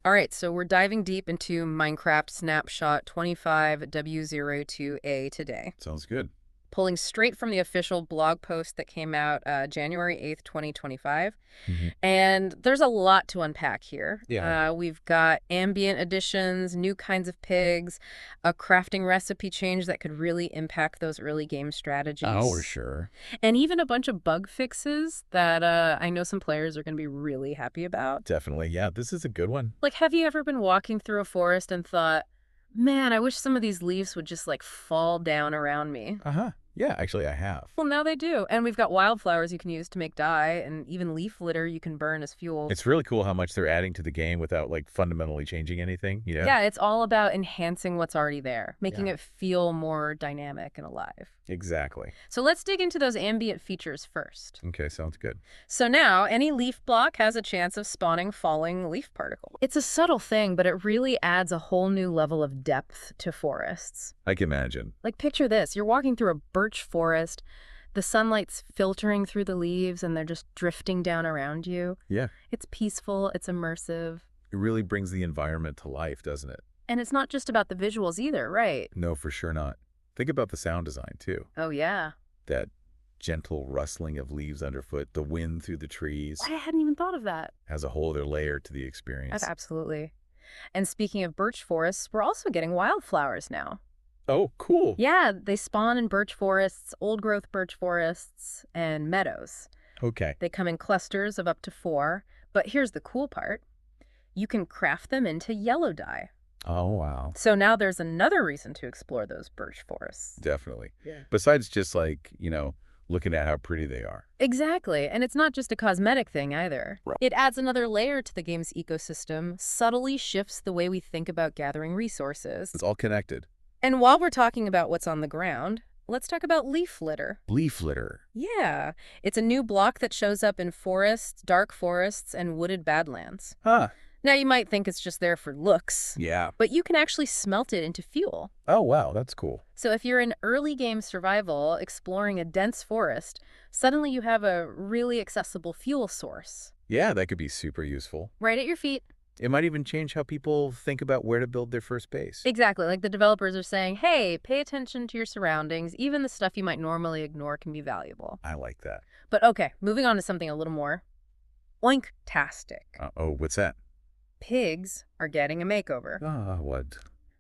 All right, so we're diving deep into Minecraft Snapshot 25w02a today, Sounds good. pulling straight from the official blog post that came out January 8th, 2025. Hmm. And there's a lot to unpack here. Yeah. We've got ambient additions, new kinds of pigs, a crafting recipe change that could really impact those early game Oh, for strategies, sure. and even a bunch of bug fixes that I know some players are going to be really happy about. Definitely. Yeah, this is a good one. Like, have you ever been walking through a forest and thought, man, I wish some of these leaves would just like fall down around me? Uh-huh. Yeah, actually, I have. Well, now they do. And we've got wildflowers you can use to make dye, and even leaf litter you can burn as fuel. It's really cool how much they're adding to the game without, like, fundamentally changing anything, you know? Yeah, it's all about enhancing what's already there, making Yeah. it feel more dynamic and alive. Exactly. So let's dig into those ambient features first. Okay, sounds good. So now, any leaf block has a chance of spawning falling leaf particle. It's a subtle thing, but it really adds a whole new level of depth to forests. I can imagine. Like, picture this. You're walking through a birch forest, the sunlight's filtering through the leaves, and they're just drifting down around you. Yeah. It's peaceful, it's immersive. It really brings the environment to life, doesn't it? And it's not just about the visuals either, right? No, for sure not. Think about the sound design, too. Oh, yeah. That gentle rustling of leaves underfoot, the wind through the trees, I hadn't even thought of that. has a whole other layer to the experience. Absolutely. And speaking of birch forests, we're also getting wildflowers now. Oh, cool. Yeah, they spawn in birch forests, old-growth birch forests, and meadows. Okay. They come in clusters of up to 4, but here's the cool part. You can craft them into yellow dye. Oh, wow. So now there's another reason to explore those birch forests. Definitely. Yeah. Besides just like, looking at how pretty they are. Exactly, and it's not just a cosmetic thing either. Right. It adds another layer to the game's ecosystem, subtly shifts the way we think about gathering resources. It's all connected. And while we're talking about what's on the ground, let's talk about leaf litter. Leaf litter. Yeah, it's a new block that shows up in forests, dark forests, and wooded badlands. Huh. Now, you might think it's just there for looks, Yeah. but you can actually smelt it into fuel. Oh, wow. That's cool. So if you're in early game survival exploring a dense forest, suddenly you have a really accessible fuel source Yeah, that could be super useful. right at your feet. It might even change how people think about where to build their first base. Exactly, like the developers are saying, hey, pay attention to your surroundings. Even the stuff you might normally ignore can be valuable. I like that. But okay, moving on to something a little more oink-tastic. Oh, what's that? Pigs are getting a makeover. Ah, what?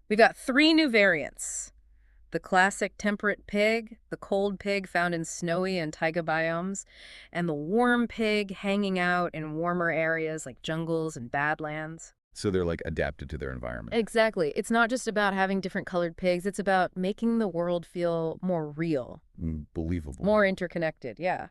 We've got 3 new variants. The classic temperate pig, the cold pig found in snowy and taiga biomes, and the warm pig hanging out in warmer areas like jungles and badlands. So they're like adapted to their environment. Exactly. It's not just about having different colored pigs, it's about making the world feel more real, Believable. more interconnected, yeah.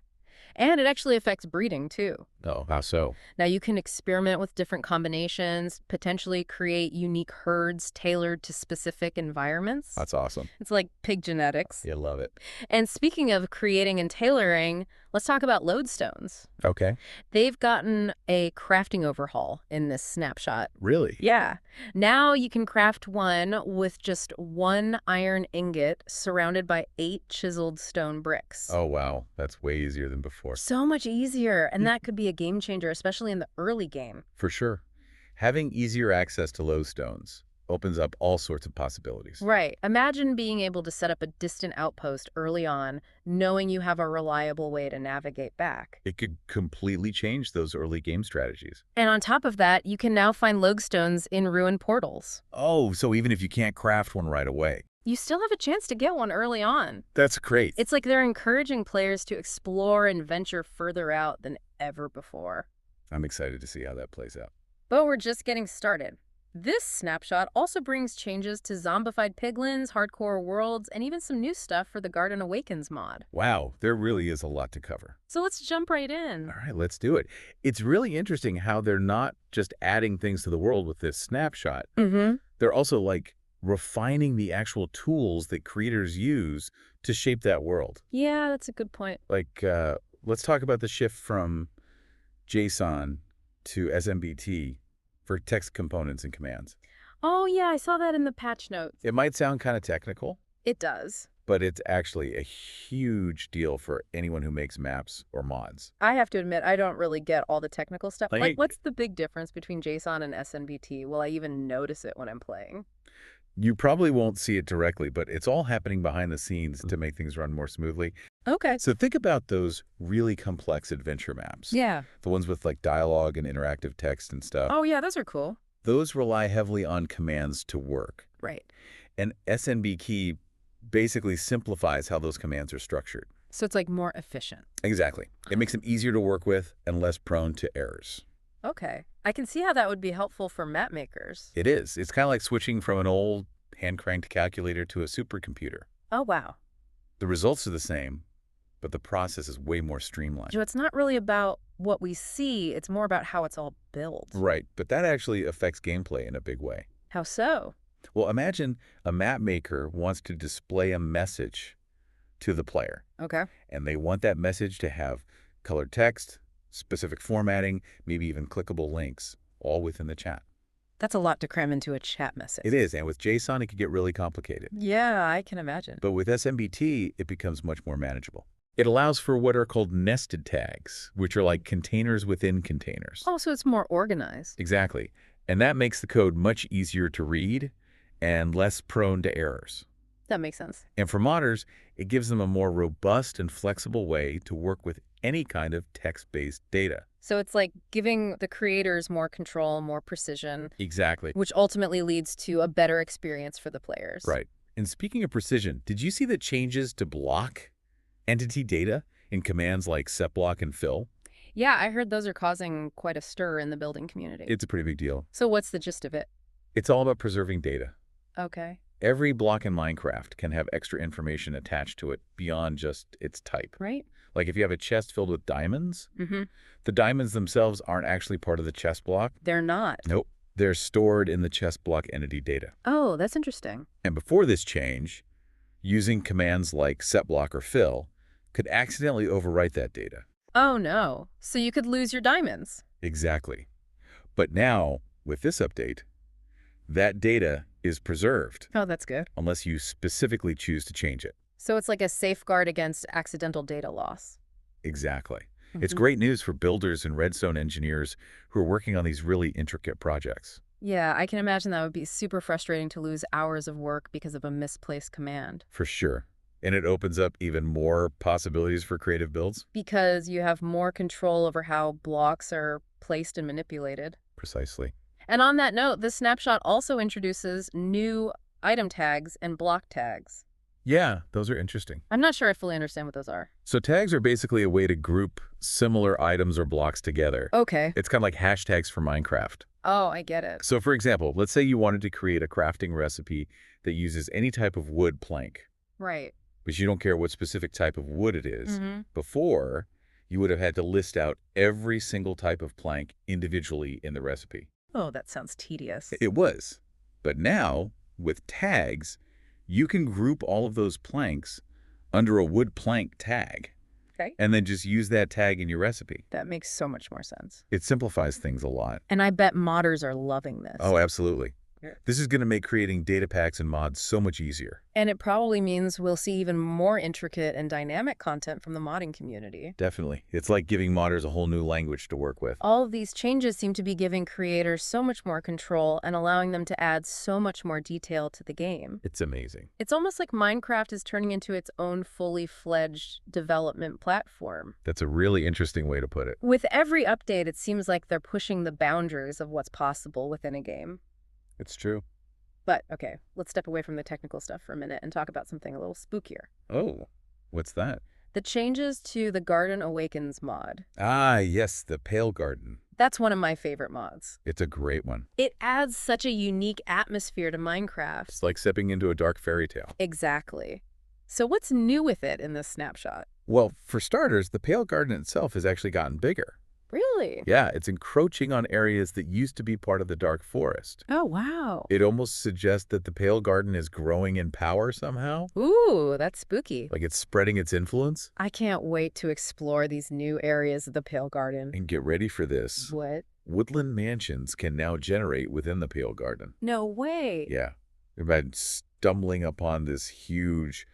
And it actually affects breeding, too. Oh, how so? Now, you can experiment with different combinations, potentially create unique herds tailored to specific environments. That's awesome. It's like pig genetics. You love it. And speaking of creating and tailoring, let's talk about Lodestones. Okay. They've gotten a crafting overhaul in this snapshot. Really? Yeah. Now you can craft one with just 1 iron ingot surrounded by 8 chiseled stone bricks. Oh, wow. That's way easier than before. So much easier, and that could be a game changer, especially in the early game. For sure. Having easier access to Lodestones opens up all sorts of possibilities. Right. Imagine being able to set up a distant outpost early on, knowing you have a reliable way to navigate back. It could completely change those early game strategies. And on top of that, you can now find Lodestones in ruined portals. Oh, so even if you can't craft one right away. You still have a chance to get one early on. That's great. It's like they're encouraging players to explore and venture further out than ever before. I'm excited to see how that plays out. But we're just getting started. This snapshot also brings changes to zombified piglins, hardcore worlds, and even some new stuff for the Garden Awakens mod. Wow, there really is a lot to cover. So let's jump right in. All right, let's do it. It's really interesting how they're not just adding things to the world with this snapshot. Mm-hmm. They're also like refining the actual tools that creators use to shape that world. Yeah, that's a good point. Like, let's talk about the shift from JSON to SMBT for text components and commands. Oh, yeah, I saw that in the patch notes. It might sound kind of technical, It does. but it's actually a huge deal for anyone who makes maps or mods. I have to admit, I don't really get all the technical stuff. Like, Like, what's the big difference between JSON and SNBT? Will I even notice it when I'm playing? you probably won't see it directly, but it's all happening behind the scenes to make things run more smoothly. Okay. So think about those really complex adventure maps. Yeah. The ones with like dialogue and interactive text and stuff. Oh, yeah, those are cool. Those rely heavily on commands to work. Right. And SNB key basically simplifies how those commands are structured. So it's like more efficient. Exactly. It makes them easier to work with and less prone to errors. Okay. I can see how that would be helpful for map makers. It is. It's kind of like switching from an old hand-cranked calculator to a supercomputer. Oh, wow. The results are the same, but the process is way more streamlined. So it's not really about what we see, it's more about how it's all built. Right, but that actually affects gameplay in a big way. How so? Well, imagine a map maker wants to display a message to the player, Okay. and they want that message to have colored text, specific formatting, maybe even clickable links, all within the chat. That's a lot to cram into a chat message. It is, and with JSON, it can get really complicated. Yeah, I can imagine. But with SMBT, it becomes much more manageable. It allows for what are called nested tags, which are like containers within containers. Oh, so it's more organized. Exactly. And that makes the code much easier to read and less prone to errors. That makes sense. And for modders, it gives them a more robust and flexible way to work with any kind of text-based data. So it's like giving the creators more control, more precision, Exactly. which ultimately leads to a better experience for the players. Right. And speaking of precision, did you see the changes to block entity data in commands like setBlock and fill? Yeah, I heard those are causing quite a stir in the building community. It's a pretty big deal. So what's the gist of it? It's all about preserving data. Okay. Every block in Minecraft can have extra information attached to it beyond just its type. Right? Like if you have a chest filled with diamonds, Mm-hmm. the diamonds themselves aren't actually part of the chest block. They're not. Nope. They're stored in the chest block entity data. Oh, that's interesting. And before this change, using commands like setBlock or fill could accidentally overwrite that data. Oh, no. So you could lose your diamonds. Exactly. But now, with this update, that data is preserved Oh, that's good. unless you specifically choose to change it. So it's like a safeguard against accidental data loss. Exactly. It's Mhm. great news for builders and redstone engineers who are working on these really intricate projects. Yeah, I can imagine that would be super frustrating to lose hours of work because of a misplaced command. For sure. And it opens up even more possibilities for creative builds. Because you have more control over how blocks are placed and manipulated. Precisely. And on that note, this snapshot also introduces new item tags and block tags. Yeah, those are interesting. I'm not sure I fully understand what those are. So tags are basically a way to group similar items or blocks together. Okay. It's kind of like hashtags for Minecraft. Oh, I get it. So for example, let's say you wanted to create a crafting recipe that uses any type of wood plank, Right. but you don't care what specific type of wood it is. Mm-hmm. Before, you would have had to list out every single type of plank individually in the recipe. Oh, that sounds tedious. It was. But now, with tags, you can group all of those planks under a wood plank tag. Okay. And then just use that tag in your recipe. That makes so much more sense. It simplifies things a lot. And I bet modders are loving this. Oh, absolutely. Yeah. This is going to make creating data packs and mods so much easier. And it probably means we'll see even more intricate and dynamic content from the modding community. Definitely. It's like giving modders a whole new language to work with. All of these changes seem to be giving creators so much more control and allowing them to add so much more detail to the game. It's amazing. It's almost like Minecraft is turning into its own fully fledged development platform. That's a really interesting way to put it. With every update, it seems like they're pushing the boundaries of what's possible within a game. It's true. But, okay, let's step away from the technical stuff for a minute and talk about something a little spookier. Oh, what's that? The changes to the Garden Awakens mod. Ah, yes, the Pale Garden. That's one of my favorite mods. It's a great one. It adds such a unique atmosphere to Minecraft. It's like stepping into a dark fairy tale. Exactly. So what's new with it in this snapshot? Well, for starters, the Pale Garden itself has actually gotten bigger. Really? Yeah, it's encroaching on areas that used to be part of the Dark Forest. Oh, wow. It almost suggests that the Pale Garden is growing in power somehow. Ooh, that's spooky. Like it's spreading its influence. I can't wait to explore these new areas of the Pale Garden. And get ready for this. What? Woodland mansions can now generate within the Pale Garden. No way. Yeah. Imagine stumbling upon this huge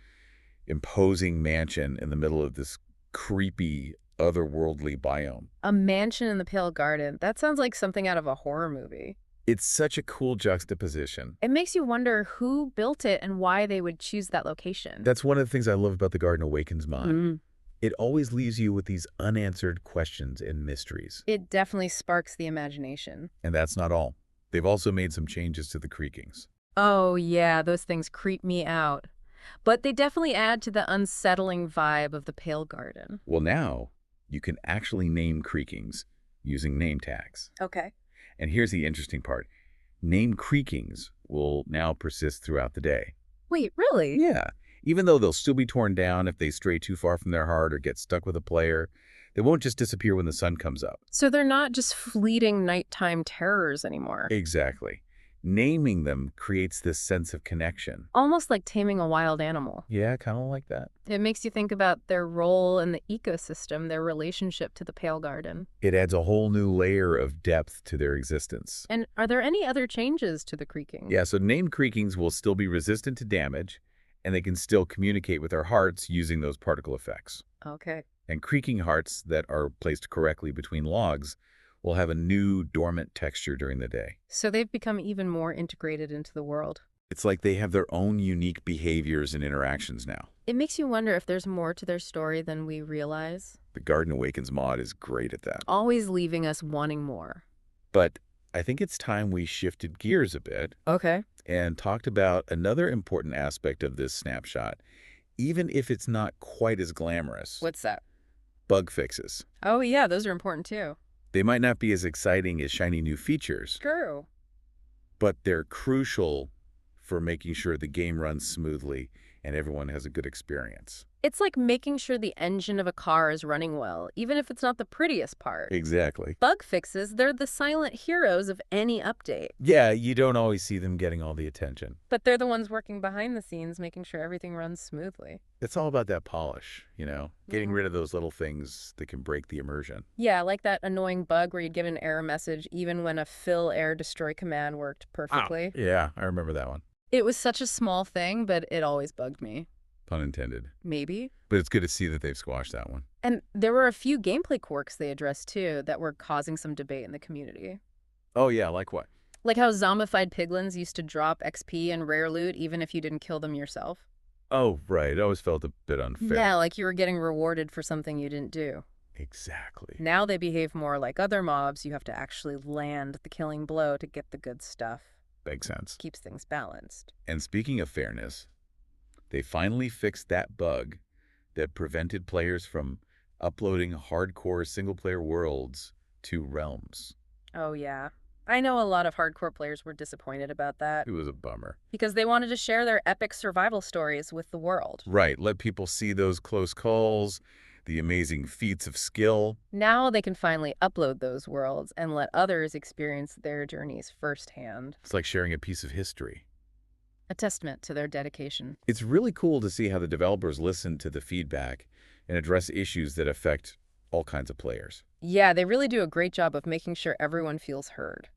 imposing mansion in the middle of this creepy, otherworldly biome. A mansion in the Pale Garden. That sounds like something out of a horror movie. It's such a cool juxtaposition. It makes you wonder who built it and why they would choose that location. That's one of the things I love about The Garden Awakens mod. Mm. It always leaves you with these unanswered questions and mysteries. It definitely sparks the imagination. And that's not all. They've also made some changes to the creakings. Oh, yeah, those things creep me out. But they definitely add to the unsettling vibe of the Pale Garden. Well, now you can actually name creakings using name tags. Okay. And here's the interesting part. Name creakings will now persist throughout the day. Wait, really? Yeah. Even though they'll still be torn down if they stray too far from their heart or get stuck with a player, they won't just disappear when the sun comes up. So they're not just fleeting nighttime terrors anymore. Exactly. Naming them creates this sense of connection. Almost like taming a wild animal. Yeah, kind of like that. It makes you think about their role in the ecosystem, their relationship to the Pale Garden. It adds a whole new layer of depth to their existence. And are there any other changes to the creaking? Yeah, so named creakings will still be resistant to damage, and they can still communicate with their hearts using those particle effects. Okay. And creaking hearts that are placed correctly between logs will have a new dormant texture during the day. So they've become even more integrated into the world. It's like they have their own unique behaviors and interactions now. It makes you wonder if there's more to their story than we realize. The Garden Awakens mod is great at that. Always leaving us wanting more. But I think it's time we shifted gears a bit Okay. and talked about another important aspect of this snapshot, even if it's not quite as glamorous. What's that? Bug fixes. Oh, yeah, those are important too. They might not be as exciting as shiny new features, True. but they're crucial for making sure the game runs smoothly and everyone has a good experience. It's like making sure the engine of a car is running well, even if it's not the prettiest part. Exactly. Bug fixes, they're the silent heroes of any update. Yeah, you don't always see them getting all the attention. But they're the ones working behind the scenes, making sure everything runs smoothly. It's all about that polish, getting rid of those little things that can break the immersion. Yeah, like that annoying bug where you'd get an error message even when a fill air destroy command worked perfectly. Yeah, I remember that one. It was such a small thing, but it always bugged me. Pun intended. Maybe. But it's good to see that they've squashed that one. And there were a few gameplay quirks they addressed too that were causing some debate in the community. Oh yeah, like what? Like how zombified piglins used to drop XP and rare loot even if you didn't kill them yourself. Oh, right. It always felt a bit unfair. Yeah, like you were getting rewarded for something you didn't do. Exactly. Now they behave more like other mobs. You have to actually land the killing blow to get the good stuff. Makes sense. Keeps things balanced. And speaking of fairness, they finally fixed that bug that prevented players from uploading hardcore single-player worlds to Realms. Oh, yeah. I know a lot of hardcore players were disappointed about that. It was a bummer. Because they wanted to share their epic survival stories with the world. Right. Let people see those close calls, the amazing feats of skill. Now they can finally upload those worlds and let others experience their journeys firsthand. It's like sharing a piece of history. A testament to their dedication. It's really cool to see how the developers listen to the feedback and address issues that affect all kinds of players. Yeah, they really do a great job of making sure everyone feels heard.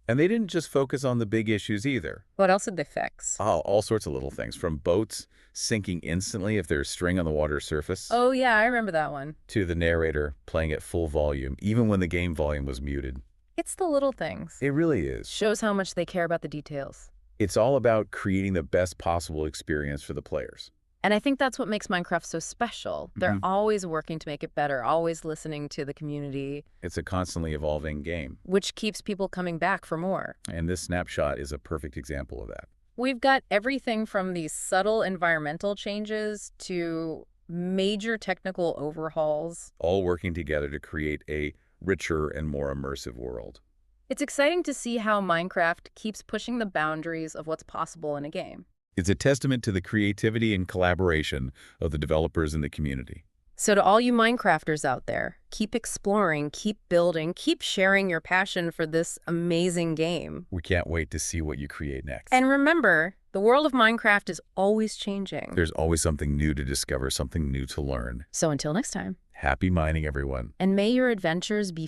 And they didn't just focus on the big issues either. What else did they fix? Oh, all sorts of little things, from boats sinking instantly if there's string on the water surface, Oh, yeah, I remember that one. to the narrator playing at full volume, even when the game volume was muted. It's the little things. It really is. Shows how much they care about the details. It's all about creating the best possible experience for the players. And I think that's what makes Minecraft so special. They're always working to make it better, always listening to the community, It's a constantly evolving game, which keeps people coming back for more. and this snapshot is a perfect example of that. We've got everything from these subtle environmental changes to major technical overhauls. All working together to create a richer and more immersive world. It's exciting to see how Minecraft keeps pushing the boundaries of what's possible in a game. It's a testament to the creativity and collaboration of the developers and the community. So to all you Minecrafters out there, keep exploring, keep building, keep sharing your passion for this amazing game. We can't wait to see what you create next. And remember, the world of Minecraft is always changing. There's always something new to discover, something new to learn. So until next time. Happy mining, everyone. And may your adventures be